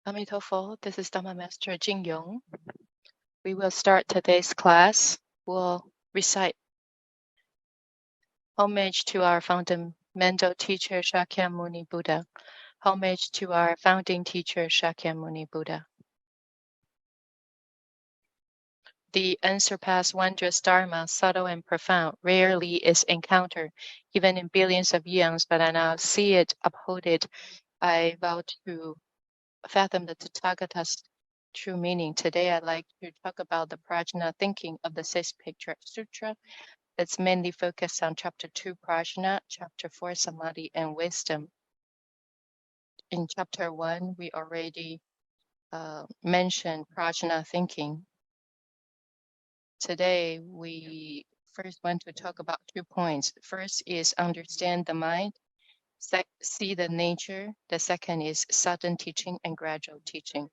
Amitofo, this is Dhamma Master Jin Yong. We will start today's class. We'll recite homage to our fundamental teacher Shakyamuni Buddha. Homage to our founding teacher Shakyamuni Buddha. The unsurpassed wondrous Dharma, subtle and profound, rarely is encountered, even in billions of eons, but I now see it, uphold it. I vow to fathom the Tathagata's true meaning. Today, I'd like to talk about the Prajna thinking of the Sixth Patriarch Sutra. It's mainly focused on Chapter 2, Prajna, Chapter 4, Samadhi and Wisdom. In Chapter 1, we already mentioned Prajna thinking. Today, we first want to talk about 2 points. First is understand the mind, see the nature. The second is sudden teaching and gradual teaching.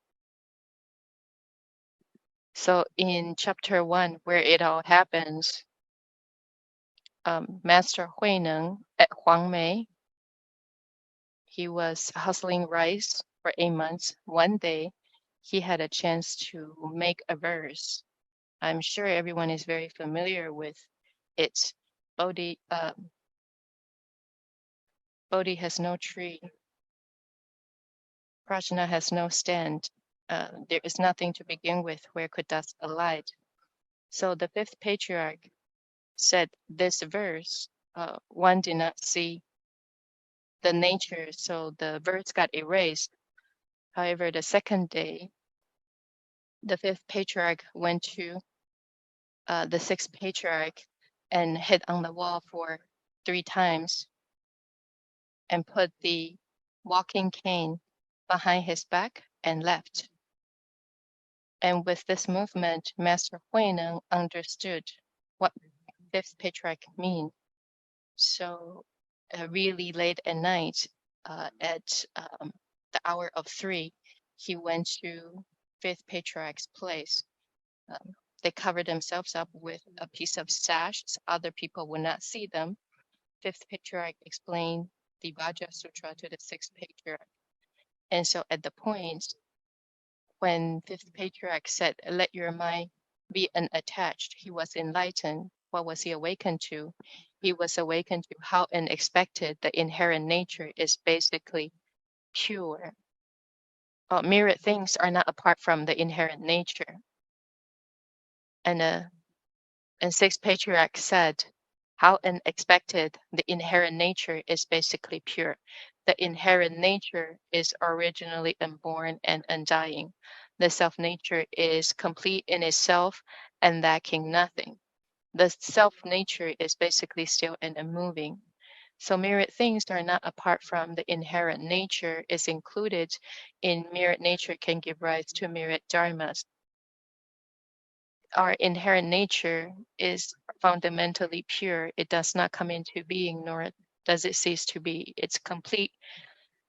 So in Chapter 1, where it all happens, Master Huineng at Huangmei, he was hustling rice for 8 months. One day, he had a chance to make a verse. I'm sure everyone is very familiar with it. Bodhi has no tree. Prajna has no stand. There is nothing to begin with. Where could thus alight? So the fifth patriarch said this verse, one did not see the nature, so the verse got erased. However, the second day, the fifth patriarch went to the sixth patriarch and hit on the wall for 3 times and put the walking cane behind his back and left. And with this movement, Master Huineng understood what fifth patriarch mean. So really late at night, at the hour of 3, he went to fifth patriarch's place. They covered themselves up with a piece of sash so other people would not see them. Fifth patriarch explained the Vajra Sutra to the sixth patriarch. And so at the point when fifth patriarch said, let your mind be unattached, he was enlightened. What was he awakened to? He was awakened to how unexpected the inherent nature is basically pure. Mirrored things are not apart from the inherent nature. And sixth patriarch said, how unexpected the inherent nature is basically pure. The inherent nature is originally unborn and undying. The self-nature is complete in itself and lacking nothing. The self-nature is basically still and unmoving. So mirrored things are not apart from the inherent nature is included in mirrored nature can give rise to mirrored dharmas. Our inherent nature is fundamentally pure. It does not come into being, nor does it cease to be. It's complete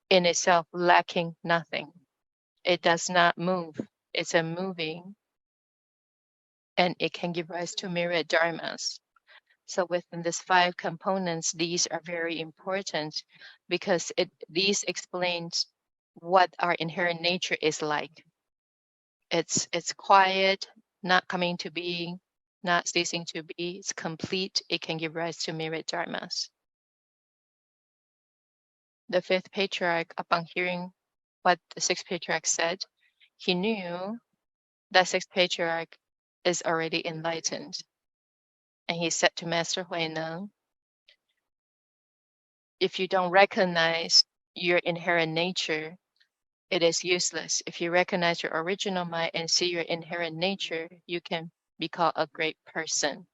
in itself, lacking nothing. It does not move. It's unmoving, and it can give rise to myriad dharmas. So within these 5 components, these are very important because these explains what our inherent nature is like. It's quiet, not coming to being, not ceasing to be. It's complete. It can give rise to myriad dharmas. The fifth patriarch, upon hearing what the sixth patriarch said, he knew that sixth patriarch is already enlightened. And he said to Master Huineng, if you don't recognize your inherent nature, it is useless. If you recognize your original mind and see your inherent nature, you can be called a great person,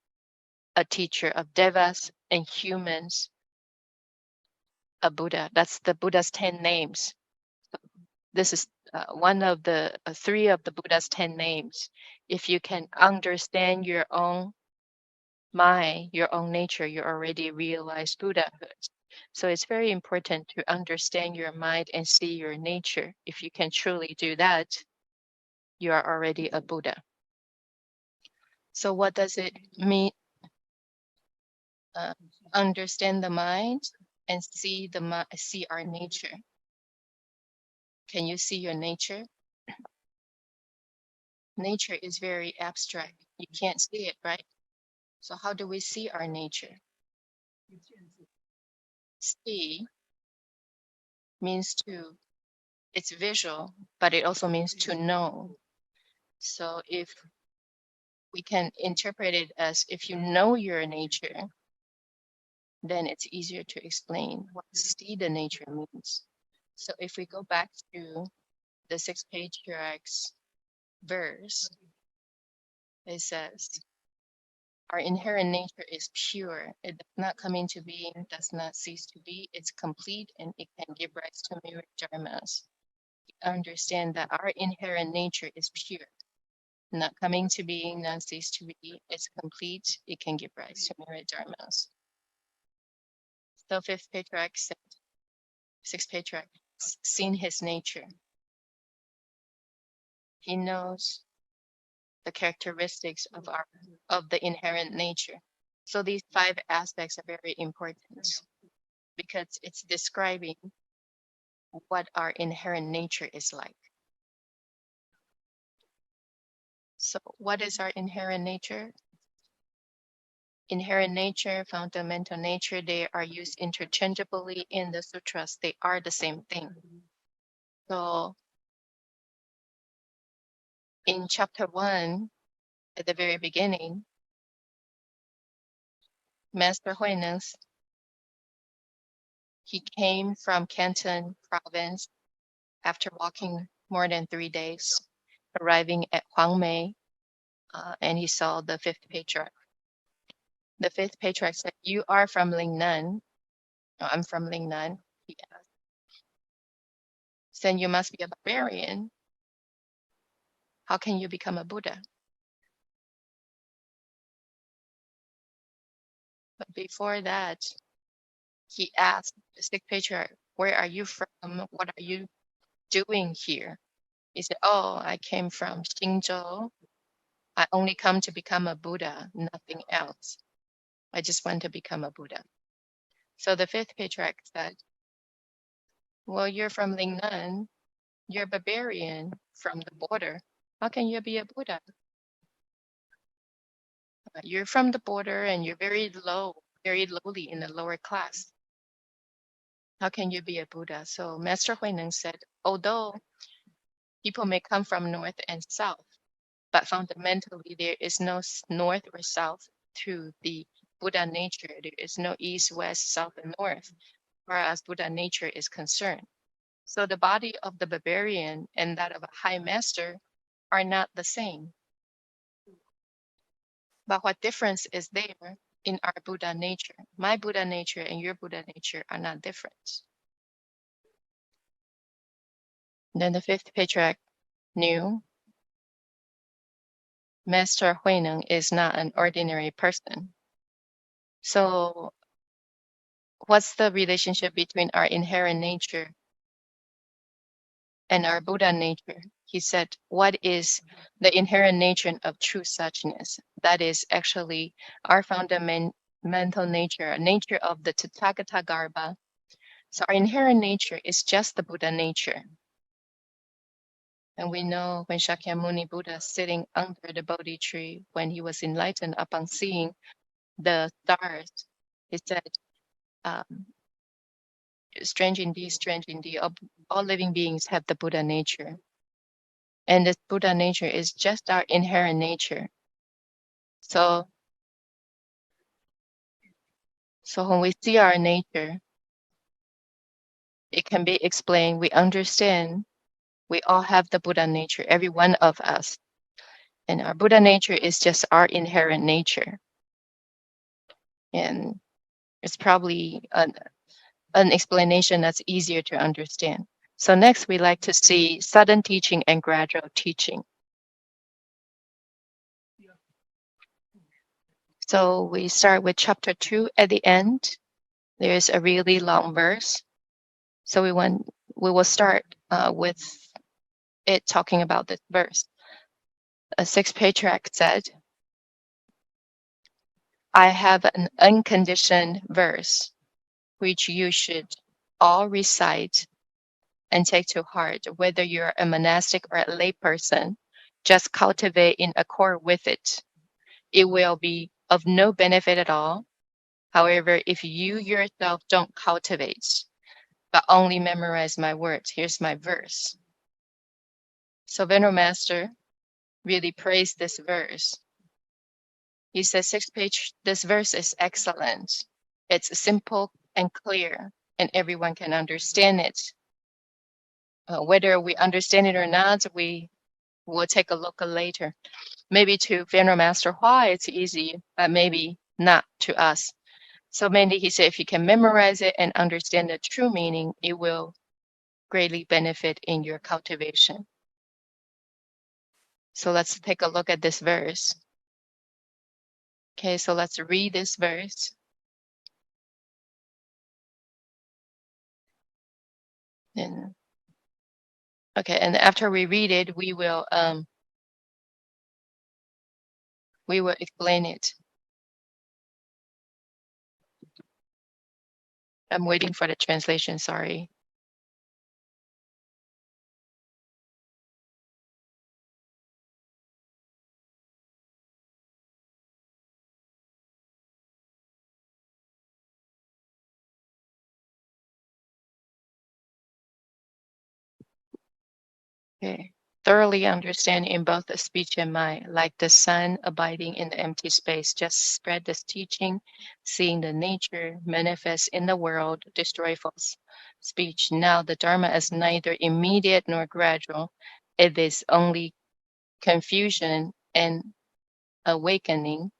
a teacher of devas and humans, a Buddha. That's the Buddha's 10 names. This is one of the 3 of the Buddha's 10 names. If you can understand your own mind, your own nature, you already realized Buddhahood. So it's very important to understand your mind and see your nature. If you can truly do that, you are already a Buddha. So what does it mean? Understand the mind and see our nature. Can you see your nature? nature is very abstract. You can't see it, right? So how do we see our nature? See means to, it's visual, but it also means to know. So if we can interpret it as if you know your nature, then it's easier to explain what see the nature means. So if we go back to the sixth patriarch's verse, it says, our inherent nature is pure. It does not come into being, does not cease to be. It's complete and it can give rise to myriad dharmas. Understand that our inherent nature is pure, not coming to being, not cease to be. It's complete. It can give rise to myriad dharmas. So fifth patriarch said, sixth patriarch seen his nature. He knows the characteristics of the inherent nature. So these five aspects are very important because it's describing what our inherent nature is like. So what is our inherent nature? Inherent nature, fundamental nature, they are used interchangeably in the sutras. They are the same thing. So in chapter 1, at the very beginning, Master Huineng, he came from Canton province after walking more than 3 days, arriving at Huangmei, and he saw the fifth patriarch. The fifth patriarch said, "You are from Lingnan." "Oh, I'm from Lingnan." He asked. "Then you must be a barbarian. How can you become a Buddha?" But before that, he asked the sixth patriarch, "Where are you from? What are you doing here?" He said, "Oh, I came from Xingzhou. I only come to become a Buddha, nothing else. I just want to become a Buddha." So the fifth patriarch said, "Well, you're from Lingnan. You're a barbarian from the border. How can you be a Buddha? You're from the border and you're very low, very lowly in the lower class. How can you be a Buddha?" So Master Huineng said, although people may come from north and south, but fundamentally there is no north or south to the Buddha nature. There is no east, west, south, and north, whereas Buddha nature is concerned. So the body of the barbarian and that of a high master are not the same. But what difference is there in our Buddha nature? My Buddha nature and your Buddha nature are not different. Then the fifth patriarch knew Master Huineng is not an ordinary person. So what's the relationship between our inherent nature and our Buddha nature? He said, what is the inherent nature of true suchness? That is actually our fundamental nature, nature of the Tathagata Garbha. So our inherent nature is just the Buddha nature. And we know when Shakyamuni Buddha sitting under the Bodhi tree, when he was enlightened upon seeing the stars, he said, strange indeed, all living beings have the Buddha nature. And this Buddha nature is just our inherent nature. So when we see our nature, it can be explained, we understand we all have the Buddha nature, every one of us. And our Buddha nature is just our inherent nature. And it's probably an explanation that's easier to understand. So next, we like to see sudden teaching and gradual teaching. So we start with chapter 2 at the end. There's a really long verse. So we will start with it talking about this verse. A sixth patriarch said, "I have an unconditioned verse which you should all recite and take to heart, whether you're a monastic or a lay person. just cultivate in accord with it. It will be of no benefit at all. However, if you yourself don't cultivate, but only memorize my words, here's my verse. So Venerable Master really praised this verse. He says, sixth page, this verse is excellent. It's simple and clear, and everyone can understand it. Whether we understand it or not, we will take a look later. Maybe to Venerable Master Hua, it's easy, but maybe not to us. So mainly he said, if you can memorize it and understand the true meaning, it will greatly benefit in your cultivation. So let's take a look at this verse. Okay, so let's read this verse. And okay, and after we read it, we will explain it. I'm waiting for the translation, sorry. Okay. Thoroughly understand in both the speech and mind, like the sun abiding in the empty space, just spread this teaching, seeing the nature manifest in the world, destroy false speech. Now the Dharma is neither immediate nor gradual. It is only confusion and awakening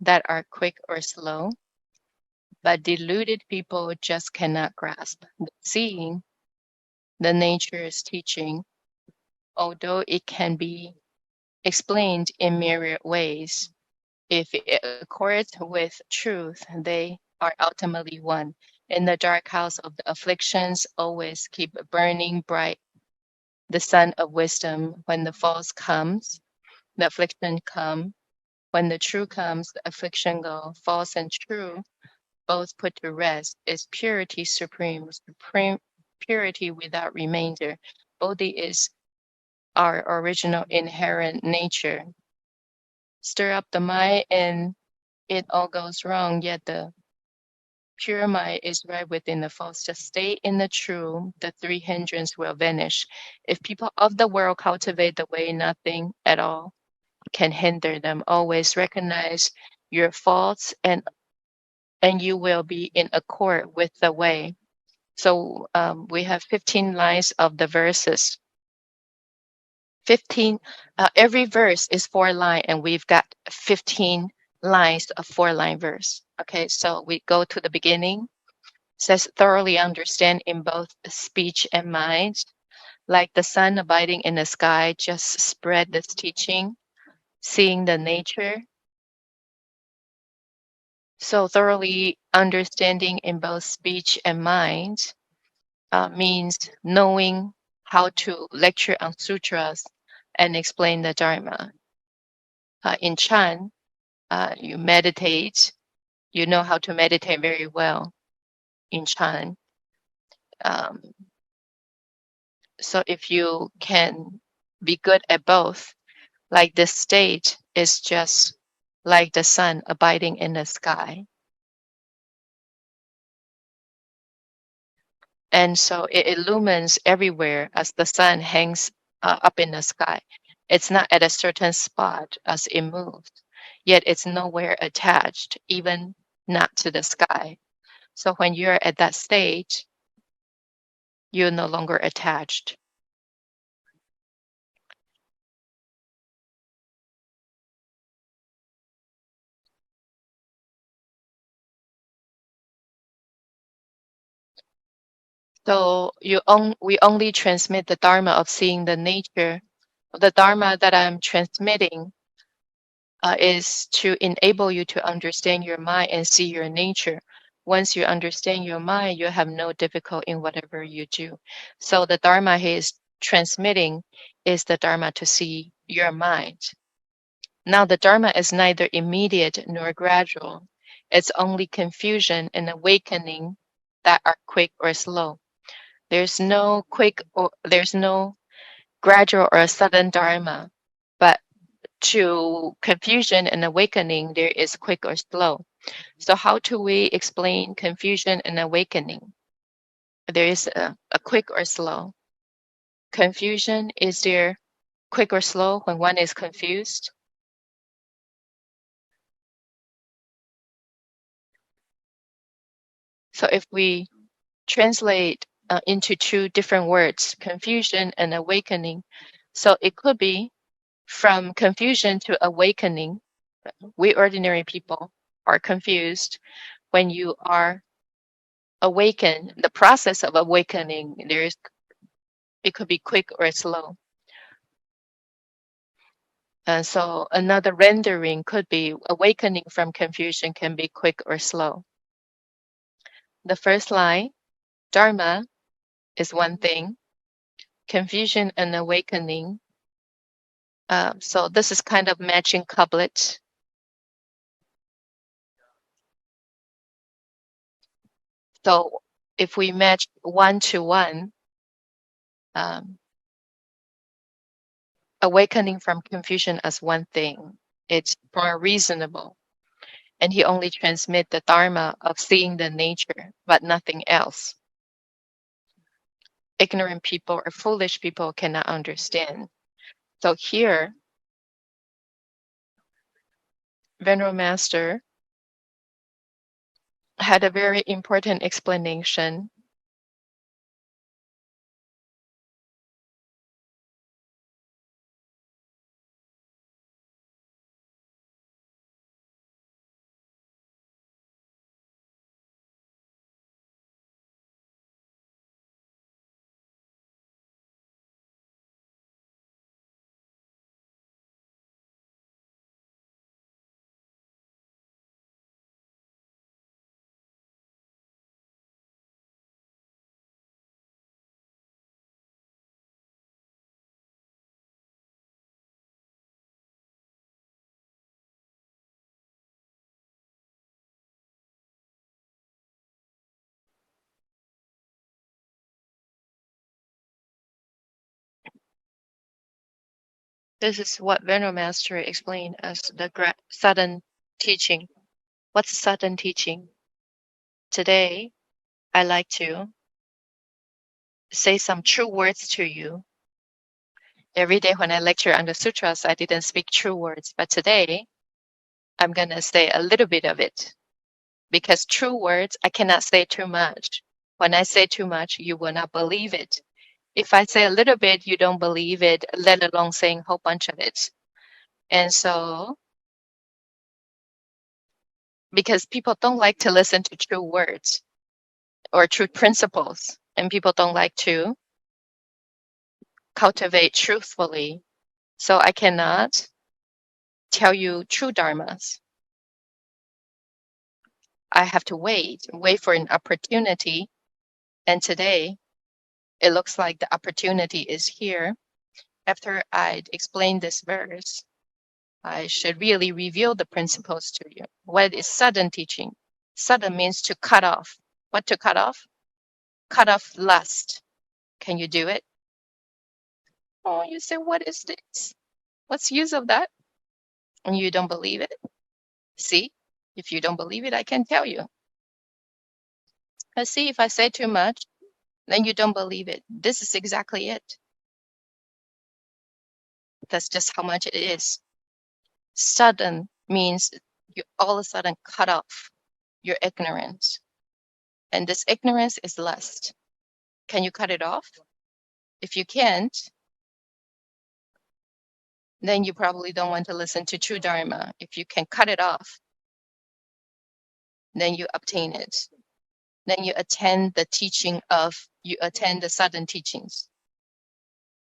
that are quick or slow, but deluded people just cannot grasp. Seeing the nature's teaching, although it can be explained in myriad ways, if it accords with truth, they are ultimately one. In the dark house of the afflictions, always keep burning bright the sun of wisdom. When the false comes, the affliction come. When the true comes, the affliction go. False and true, both put to rest, is purity supreme, supreme purity without remainder. Bodhi is our original inherent nature. Stir up the mind and it all goes wrong, yet the pure mind is right within the false. Just stay in the true, the three hindrances will vanish. If people of the world cultivate the way, nothing at all can hinder them. Always recognize your faults and you will be in accord with the way. So we have 15 lines of the verses. 15, every verse is 4 lines, and we've got 15 lines of 4-line verse. Okay, so we go to the beginning. It says, thoroughly understand in both speech and mind, like the sun abiding in the sky, just spread this teaching, seeing the nature. So thoroughly understanding in both speech and mind means knowing how to lecture on sutras and explain the Dharma. In Chan, you meditate, you know how to meditate very well in Chan. So if you can be good at both, like this state is just like the sun abiding in the sky. And so it illumines everywhere as the sun hangs up in the sky. It's not at a certain spot as it moves, yet it's nowhere attached, even not to the sky. So when you're at that state, you're no longer attached. So we only transmit the Dharma of seeing the nature. The Dharma that I'm transmitting is to enable you to understand your mind and see your nature. Once you understand your mind, you have no difficulty in whatever you do. So the Dharma he is transmitting is the Dharma to see your mind. Now the Dharma is neither immediate nor gradual. It's only confusion and awakening that are quick or slow. There's no quick or there's no gradual or sudden Dharma. to confusion and awakening, there is quick or slow. So how do we explain confusion and awakening? There is a quick or slow. Confusion, is there quick or slow when one is confused? So if we translate into two different words, confusion and awakening, so it could be from confusion to awakening. We ordinary people are confused. When you are awakened, the process of awakening, it could be quick or slow. So another rendering could be awakening from confusion can be quick or slow. The first line, Dharma, is one thing, confusion and awakening. So this is kind of matching couplet. So if we match 1 to 1, awakening from confusion as one thing, it's more reasonable. And he only transmit the Dharma of seeing the nature, but nothing else. Ignorant people or foolish people cannot understand. So here, Venerable Master had a very important explanation. This is what Venerable Master explained as the sudden teaching. What's sudden teaching? Today, I like to say some true words to you. Every day when I lecture on the sutras, I didn't speak true words, but today I'm going to say a little bit of it because true words, I cannot say too much. When I say too much, you will not believe it. If I say a little bit, you don't believe it, let alone saying a whole bunch of it. And so, because people don't like to listen to true words or true principles, and people don't like to cultivate truthfully. So I cannot tell you true dharmas. I have to wait for an opportunity. And today, it looks like the opportunity is here. After I explain this verse, I should really reveal the principles to you. What is sudden teaching? Sudden means to cut off. What to cut off? Cut off lust. Can you do it? Oh, you say, what is this? What's the use of that? And you don't believe it? See, if you don't believe it, I can tell you. But see, if I say too much, then you don't believe it. This is exactly it. That's just how much it is. Sudden means you all of a sudden cut off your ignorance. And this ignorance is lust. Can you cut it off? If you can't, then you probably don't want to listen to true Dharma. If you can cut it off, then you obtain it. Then you attend you attend the sudden teachings.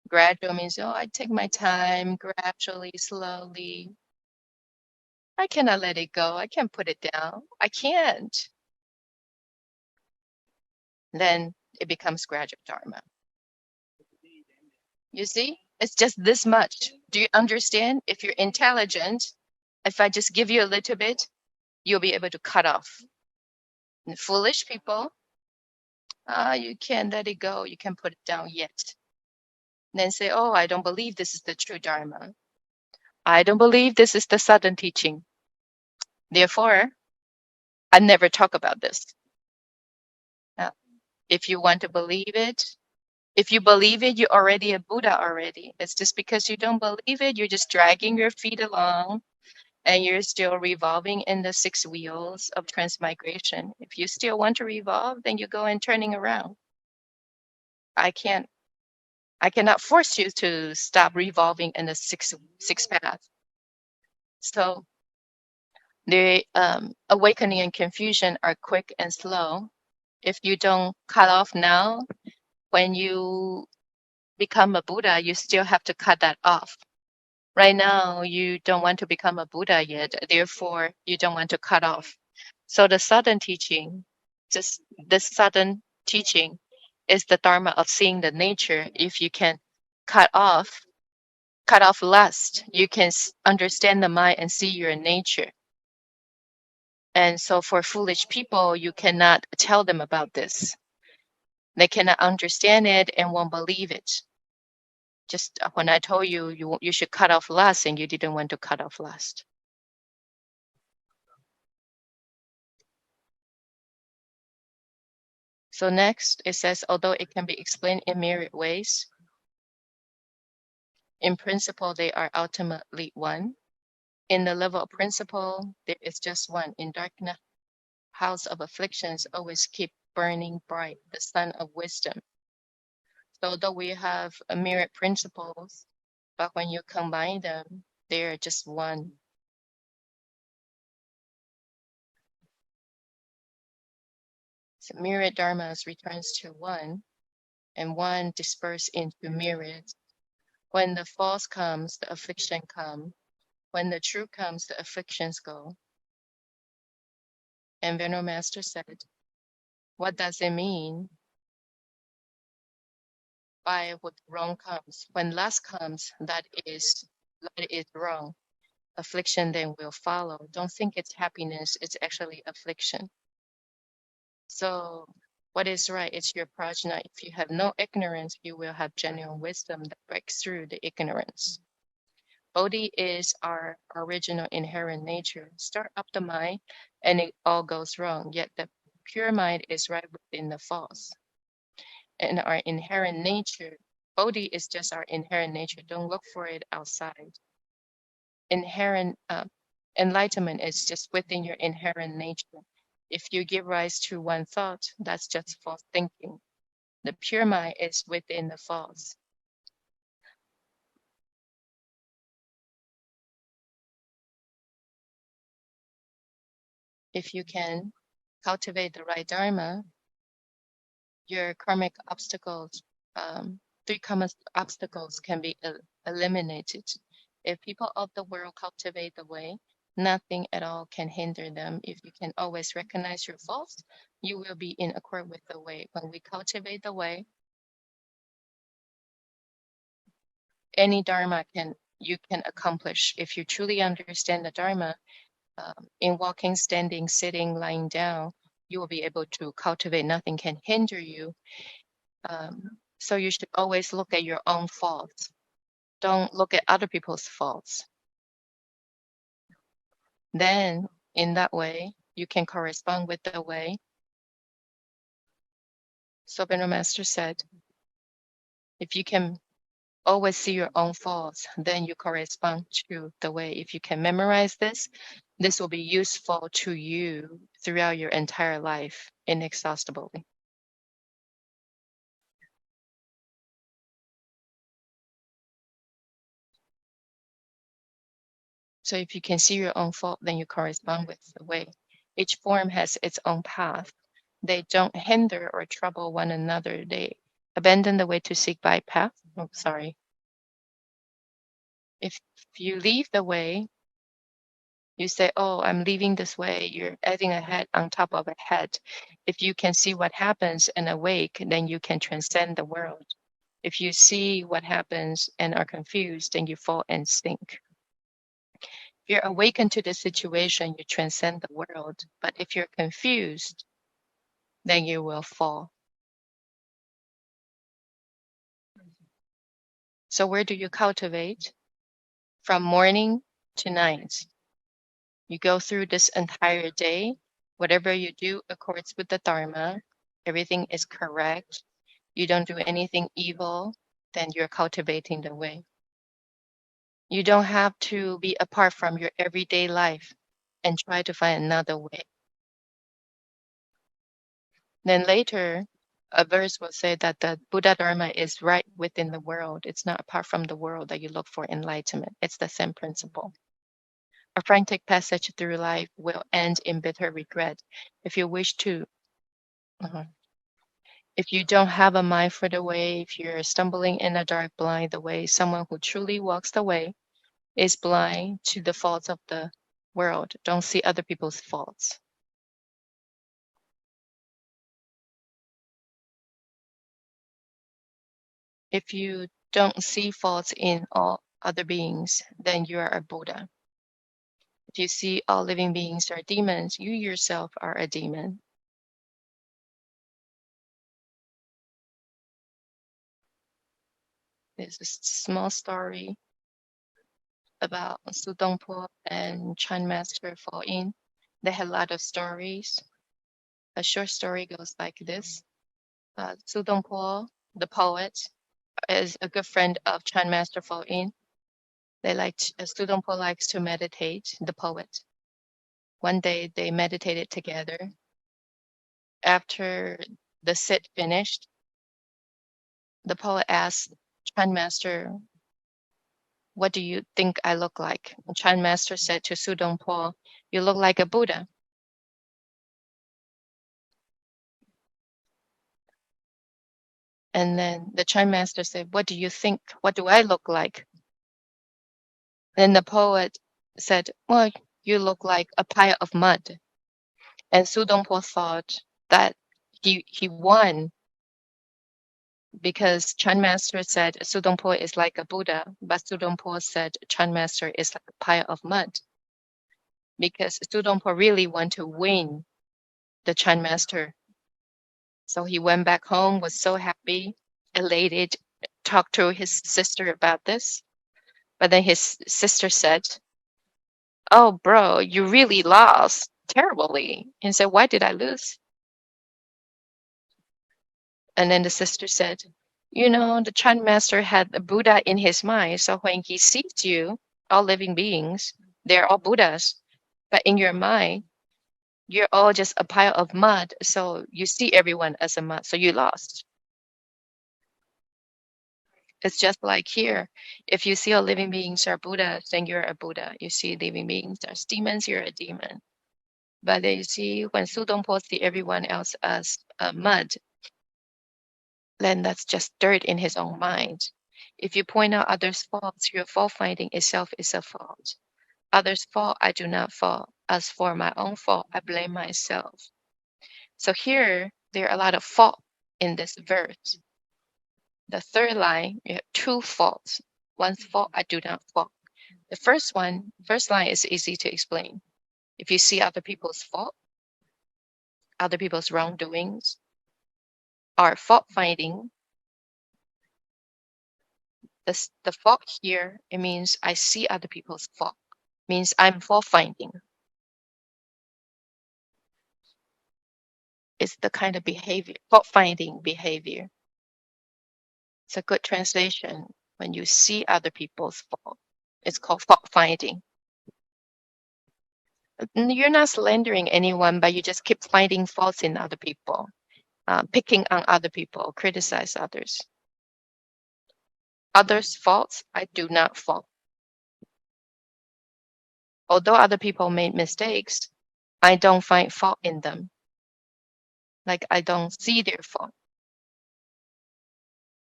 Gradual means, oh, I take my time, gradually, slowly. I cannot let it go. I can't put it down. I can't. Then it becomes gradual Dharma. You see, it's just this much. Do you understand? If you're intelligent, if I just give you a little bit, you'll be able to cut off. And foolish people, you can't let it go. You can't put it down yet. And then say, oh, I don't believe this is the true Dharma. I don't believe this is the sudden teaching. Therefore, I never talk about this. Uh, if you want to believe it, if you believe it, you're already a Buddha already. It's just because you don't believe it, you're just dragging your feet along and you're still revolving in the six wheels of transmigration. If you still want to revolve, then you go and turning around. I can't, I cannot force you to stop revolving in the six paths. So the awakening and confusion are quick and slow. If you don't cut off now, when you become a Buddha, you still have to cut that off. Right now, you don't want to become a Buddha yet, therefore, you don't want to cut off. So the sudden teaching, just this sudden teaching, is the Dharma of seeing the nature. If you can cut off, cut off lust, you can understand the mind and see your nature. And so for foolish people, you cannot tell them about this. They cannot understand it and won't believe it. Just when I told you, you should cut off lust and you didn't want to cut off lust. So next, it says, although it can be explained in myriad ways, in principle, they are ultimately one. In the level of principle, there is just one. In darkness, house of afflictions always keep burning bright, the sun of wisdom. So although we have a myriad principles, but when you combine them, they are just one. So myriad dharmas returns to one, and one disperse into myriads. When the false comes, the affliction come. When the true comes, the afflictions go. And Venerable Master said, what does it mean by what wrong comes? When lust comes, that is wrong. Affliction then will follow. Don't think it's happiness, it's actually affliction. So what is right? It's your prajna. If you have no ignorance, you will have genuine wisdom that breaks through the ignorance. Bodhi is our original inherent nature. Start up the mind and it all goes wrong. Yet the pure mind is right within the false. And our inherent nature, Bodhi is just our inherent nature. Don't look for it outside. Inherent enlightenment is just within your inherent nature. If you give rise to one thought, that's just false thinking. The pure mind is within the false. If you can cultivate the right dharma, your karmic obstacles, three karmic obstacles can be eliminated. If people of the world cultivate the way, nothing at all can hinder them. If you can always recognize your faults, you will be in accord with the way. When we cultivate the way, any dharma you can accomplish. If you truly understand the dharma, in walking, standing, sitting, lying down, you will be able to cultivate. Nothing can hinder you. So you should always look at your own faults. Don't look at other people's faults. Then, in that way, you can correspond with the way. So Venerable Master said, if you can always see your own faults, then you correspond to the way. If you can memorize this, this will be useful to you throughout your entire life inexhaustibly. So if you can see your own fault, then you correspond with the way. Each form has its own path. They don't hinder or trouble one another. They abandon the way to seek bypath. Oh, sorry. If you leave the way, you say, oh, I'm leaving this way. You're adding a head on top of a head. If you can see what happens and awake, then you can transcend the world. If you see what happens and are confused, then you fall and sink. If you're awakened to the situation, you transcend the world. But if you're confused, then you will fall. So where do you cultivate? from morning to night. You go through this entire day. Whatever you do accords with the Dharma. Everything is correct. You don't do anything evil, then you're cultivating the way. You don't have to be apart from your everyday life and try to find another way. Then later, a verse will say that the Buddha Dharma is right within the world. It's not apart from the world that you look for enlightenment. It's the same principle. A frantic passage through life will end in bitter regret. If you wish to, if you don't have a mind for the way, if you're stumbling in a dark, blind the way, someone who truly walks the way is blind to the faults of the world. Don't see other people's faults. If you don't see faults in all other beings, then you are a Buddha. If you see all living beings are demons, you yourself are a demon. There's a small story about Su Dongpo and Chan Master Fall In. They had a lot of stories. A short story goes like this. Su Dongpo, the poet, is a good friend of Chan Master Fall In. Su Dongpo likes to meditate, the poet. One day they meditated together. After the sit finished, the poet asked Chan Master, "What do you think I look like?" And Chan Master said to Su Dongpo, "You look like a Buddha." And then the Chan Master said, "What do you think? What do I look like?" Then the poet said, "Well, you look like a pile of mud." And Su Dongpo thought that he won because Chan Master said Su Dongpo is like a Buddha, but Su Dongpo said Chan Master is like a pile of mud. Because Su Dongpo really want to win the Chan Master. So he went back home, was so happy, elated, talked to his sister about this. But then his sister said, "Oh, bro, you really lost terribly." And said, "Why did I lose?" And then the sister said, the Chan Master had a Buddha in his mind. So when he sees you, all living beings, they're all Buddhas. But in your mind, you're all just a pile of mud. So you see everyone as a mud. So you lost. It's just like here. If you see all living beings are Buddhas, then you're a Buddha. You see living beings as demons, you're a demon. But you see, when Su Dongpo see everyone else as mud, then that's just dirt in his own mind. If you point out others' faults, your fault finding itself is a fault. Others' fault, I do not fault. As for my own fault, I blame myself. So here, there are a lot of fault in this verse. The third line, you have two faults. One's fault, I do not fault. The first line is easy to explain. If you see other people's fault, other people's wrongdoings, are fault finding, the fault here, it means I see other people's fault, means I'm fault finding. It's the kind of behavior, fault finding behavior. It's a good translation. When you see other people's fault, it's called fault finding. You're not slandering anyone, but you just keep finding faults in other people, picking on other people, criticize others. Others' faults, I do not fault. Although other people made mistakes, I don't find fault in them. Like I don't see their fault.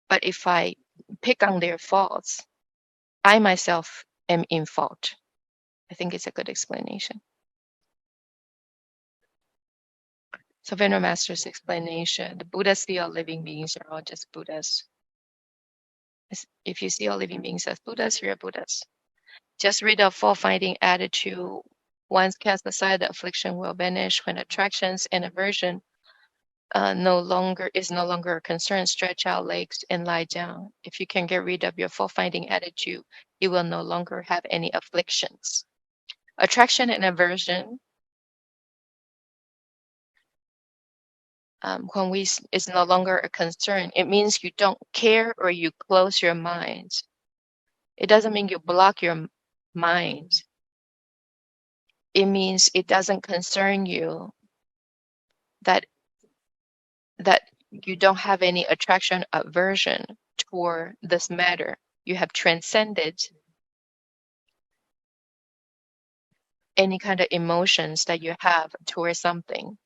But if I pick on their faults, I myself am in fault. I think it's a good explanation. So Venerable Master's explanation, the Buddhas see all living beings are all just Buddhas. If you see all living beings as Buddhas, you're Buddhas. Just rid of fault-finding attitude. Once cast aside, the affliction will vanish when attractions and aversion no longer a concern. Stretch out legs and lie down. If you can get rid of your fault-finding attitude, you will no longer have any afflictions. Attraction and aversion. When is no longer a concern, it means you don't care or you close your mind. It doesn't mean you block your mind. It means it doesn't concern you, that you don't have any attraction, aversion toward this matter. You have transcended any kind of emotions that you have towards something.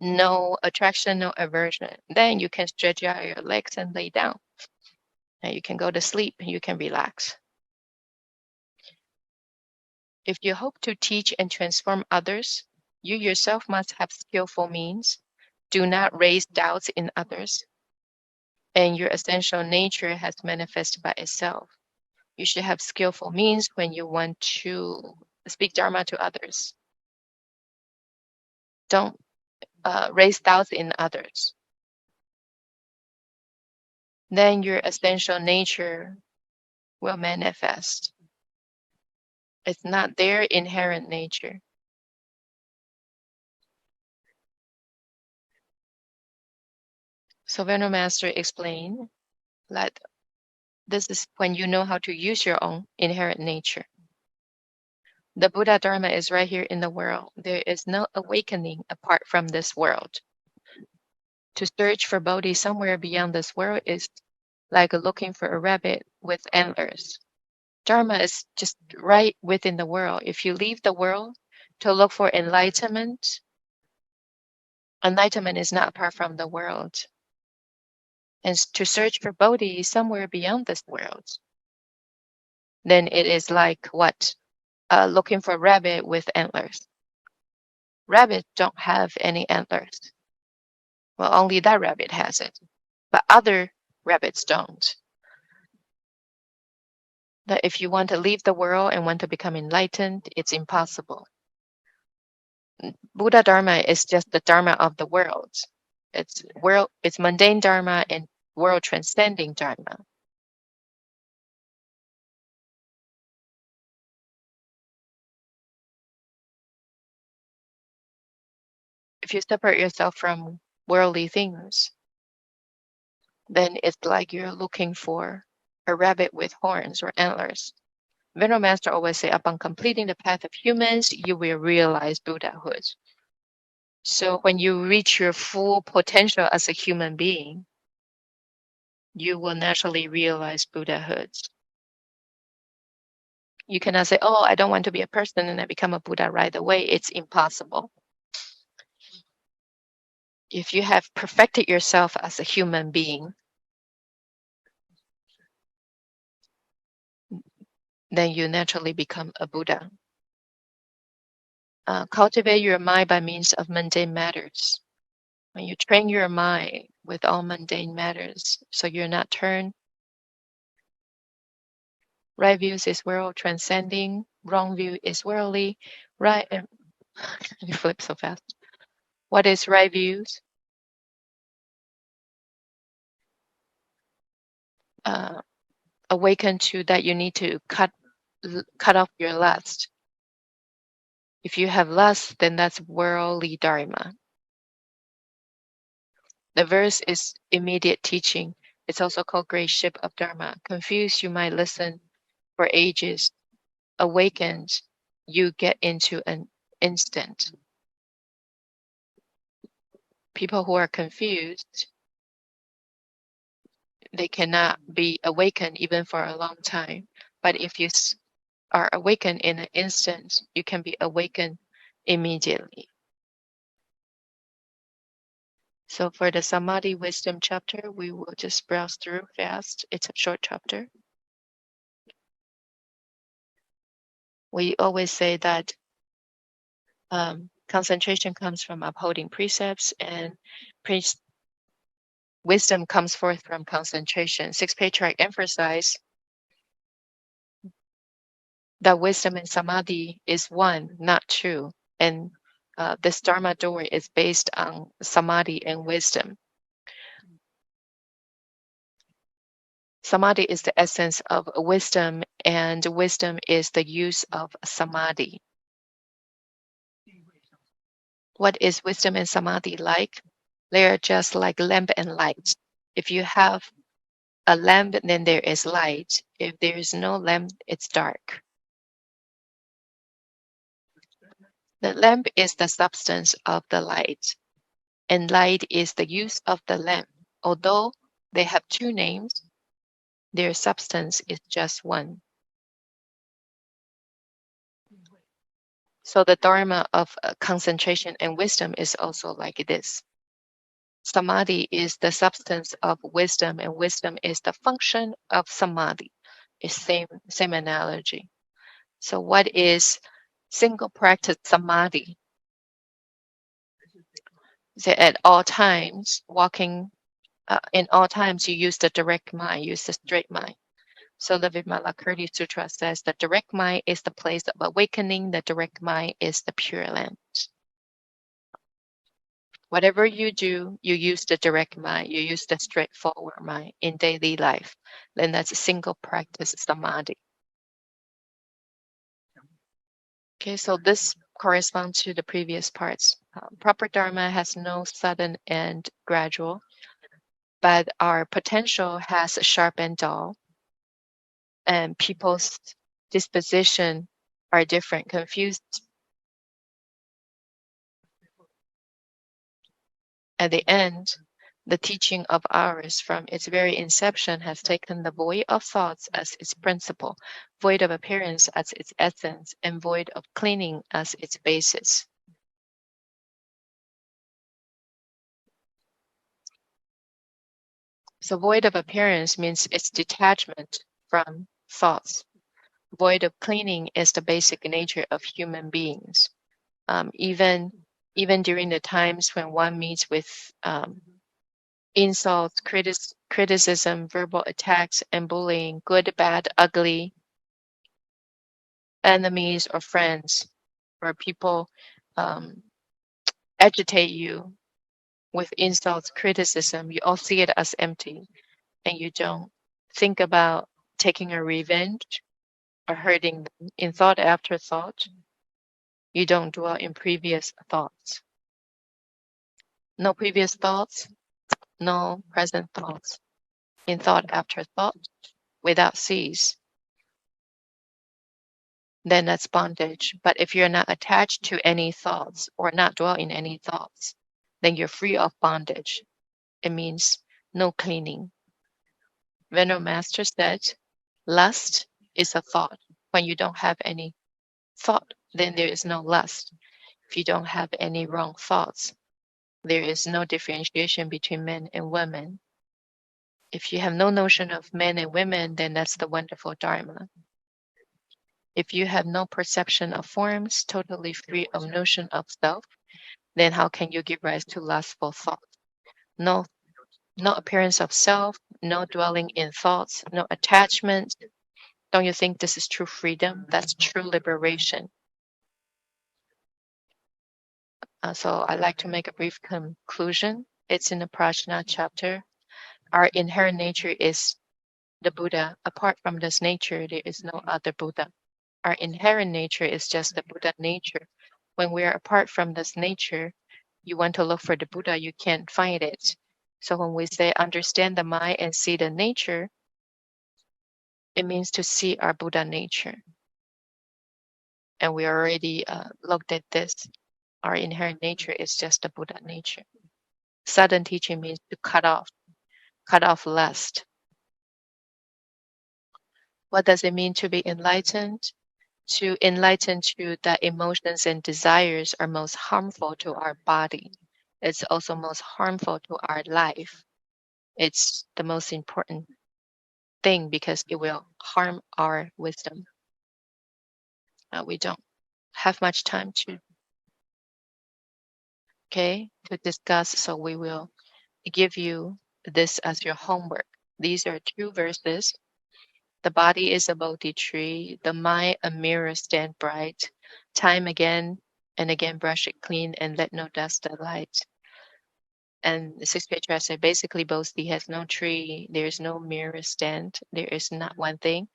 No attraction, no aversion. Then you can stretch out your legs and lay down. And you can go to sleep and you can relax. If you hope to teach and transform others, you yourself must have skillful means. Do not raise doubts in others, and your essential nature has manifested by itself. You should have skillful means when you want to speak Dharma to others. Don't raise doubts in others. Then your essential nature will manifest. It's not their inherent nature. So Venerable Master explained that this is when you know how to use your own inherent nature. The Buddha Dharma is right here in the world. There is no awakening apart from this world. To search for Bodhi somewhere beyond this world is like looking for a rabbit with antlers. Dharma is just right within the world. If you leave the world to look for enlightenment, enlightenment is not apart from the world. And to search for Bodhi somewhere beyond this world, then it is like what? Looking for a rabbit with antlers. Rabbits don't have any antlers. Well, only that rabbit has it, but other rabbits don't. That if you want to leave the world and want to become enlightened, it's impossible. Buddha Dharma is just the Dharma of the world. It's mundane Dharma and world transcending Dharma. If you separate yourself from worldly things, then it's like you're looking for a rabbit with horns or antlers. Venerable Master always say, upon completing the path of humans, you will realize Buddhahood. So when you reach your full potential as a human being, you will naturally realize Buddhahood. You cannot say, oh, I don't want to be a person and I become a Buddha right away. It's impossible. If you have perfected yourself as a human being, then you naturally become a Buddha. Cultivate your mind by means of mundane matters. When you train your mind with all mundane matters, so you're not turned. Right views is world transcending, wrong view is worldly. Right, and you flip so fast. What is right views? Awaken to that you need to cut off your lust. If you have lust, then that's worldly dharma. The verse is immediate teaching. It's also called great ship of dharma. Confused, you might listen for ages. Awakened, you get into an instant. People who are confused, they cannot be awakened even for a long time. But if you are awakened in an instant, you can be awakened immediately. So for the Samadhi Wisdom chapter, we will just browse through fast. It's a short chapter. We always say that concentration comes from upholding precepts, and wisdom comes forth from concentration. Sixth Patriarch emphasized that wisdom and samadhi is one, not two. And this Dharma door is based on samadhi and wisdom. Samadhi is the essence of wisdom, and wisdom is the use of samadhi. What is wisdom and samadhi like? They are just like lamp and light. If you have a lamp, then there is light. If there is no lamp, it's dark. The lamp is the substance of the light, and light is the use of the lamp. Although they have two names, their substance is just one. So the dharma of concentration and wisdom is also like this. Samadhi is the substance of wisdom, and wisdom is the function of samadhi. It's same analogy. So what is single practice samadhi? So at all times, in all times, you use the direct mind, use the straight mind. So the Vimalakirti Sutra says the direct mind is the place of awakening, the direct mind is the Pure Land. Whatever you do, you use the direct mind, you use the straightforward mind in daily life. Then that's a single practice samadhi. Okay, so this corresponds to the previous parts. Proper Dharma has no sudden and gradual, but our potential has a sharp and dull, and people's disposition are different, confused. At the end, the teaching of ours from its very inception has taken the void of thoughts as its principle, void of appearance as its essence, and void of cleaning as its basis. So void of appearance means its detachment from thoughts. Void of cleaning is the basic nature of human beings. Even during the times when one meets with insults, criticism, verbal attacks, and bullying, good, bad, ugly, enemies or friends, or people agitate you with insults, criticism, you all see it as empty, and you don't think about taking a revenge or hurting them in thought after thought. You don't dwell in previous thoughts. No previous thoughts, no present thoughts. In thought after thought, without cease, then that's bondage. But if you're not attached to any thoughts or not dwell in any thoughts, then you're free of bondage. It means no cleaning. Venerable Master said, lust is a thought. When you don't have any thought, then there is no lust. If you don't have any wrong thoughts, there is no differentiation between men and women. If you have no notion of men and women, then that's the wonderful Dharma. If you have no perception of forms, totally free of notion of self, then how can you give rise to lustful thought? No appearance of self, no dwelling in thoughts, no attachment. Don't you think this is true freedom? That's true liberation. So I'd like to make a brief conclusion. It's in the Prajna chapter. Our inherent nature is the Buddha. Apart from this nature, there is no other Buddha. Our inherent nature is just the Buddha nature. When we are apart from this nature, you want to look for the Buddha, you can't find it. So when we say understand the mind and see the nature, it means to see our Buddha nature. And we already looked at this. Our inherent nature is just the Buddha nature. Sudden teaching means to cut off lust. What does it mean to be enlightened? To enlighten to that emotions and desires are most harmful to our body. It's also most harmful to our life. It's the most important thing because it will harm our wisdom. We don't have much time to discuss, so we will give you this as your homework. These are two verses. The body is a Bodhi tree, the mind a mirror stand bright. Time again and again brush it clean and let no dust alight. And the sixth patriarch said, basically, Bodhi has no tree, there is no mirror stand, there is not one thing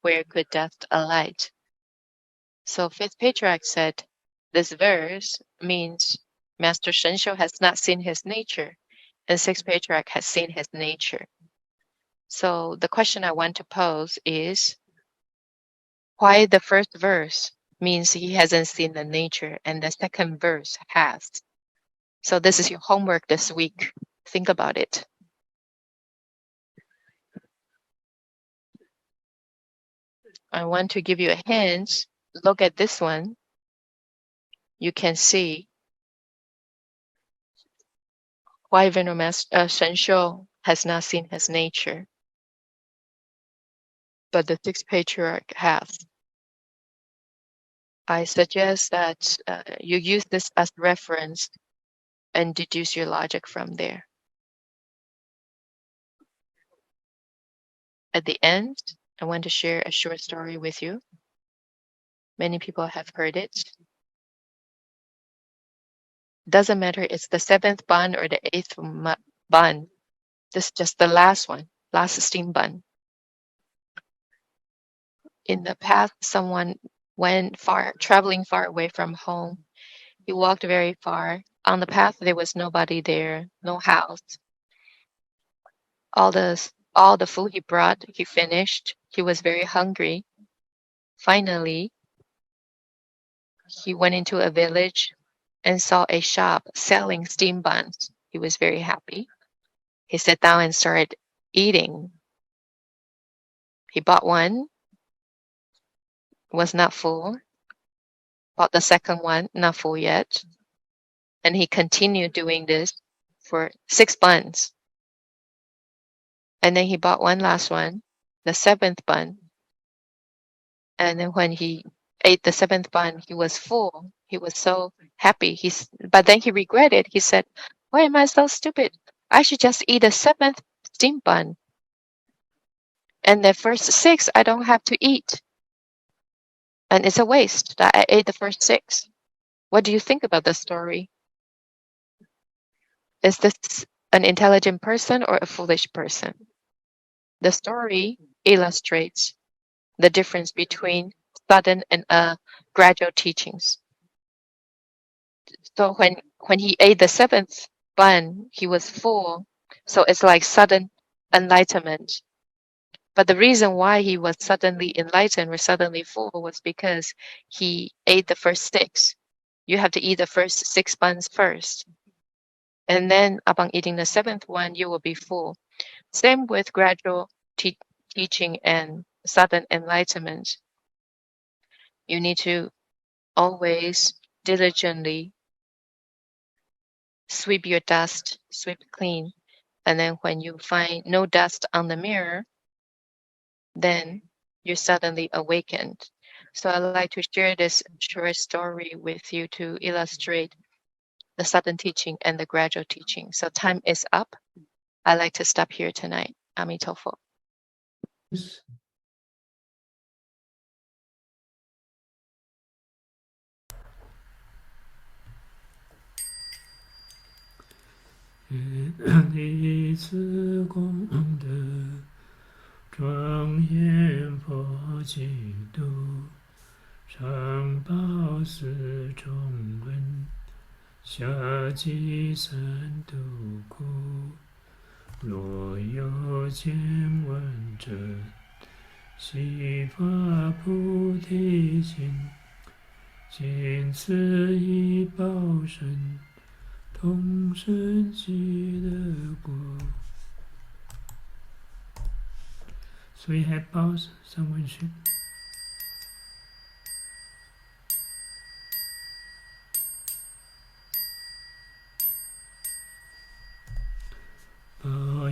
where could dust alight. So fifth patriarch said, this verse means Master Shensho has not seen his nature, and sixth patriarch has seen his nature. So the question I want to pose is, why the first verse means he hasn't seen the nature, and the second verse has? So this is your homework this week. Think about it. I want to give you a hint. Look at this one. You can see why Venerable Shensho has not seen his nature, but the sixth patriarch has. I suggest that you use this as reference and deduce your logic from there. At the end, I want to share a short story with you. Many people have heard it. Doesn't matter it's the seventh bun or the eighth bun. This is just the last one, last steam bun. In the past, someone went traveling far away from home. He walked very far. On the path, there was nobody there, no house. All the food he brought, he finished. He was very hungry. Finally, he went into a village and saw a shop selling steam buns. He was very happy. He sat down and started eating. He bought one, was not full. Bought the second one, not full yet. And he continued doing this for 6 buns. And then he bought one last one, the seventh bun. And then when he ate the seventh bun, he was full. He was so happy. But then he regretted. He said, why am I so stupid? I should just eat a seventh steam bun. And the first 6, I don't have to eat. And it's a waste that I ate the first 6. What do you think about the story? Is this an intelligent person or a foolish person? The story illustrates the difference between sudden and gradual teachings. So when he ate the seventh bun, he was full. So it's like sudden enlightenment. But the reason why he was suddenly enlightened or suddenly full was because he ate the first 6. You have to eat the first 6 buns first. And then upon eating the seventh one, you will be full. Same with gradual teaching and sudden enlightenment. You need to always diligently sweep your dust, sweep clean. And then when you find no dust on the mirror, then you're suddenly awakened. So I'd like to share this short story with you to illustrate the sudden teaching and the gradual teaching. So time is up. I'd like to stop here tonight. Amitofo. So we have pause, someone should.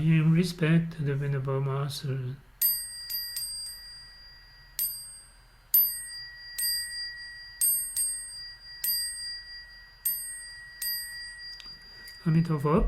In respect to the Venerable Master, Amitofo.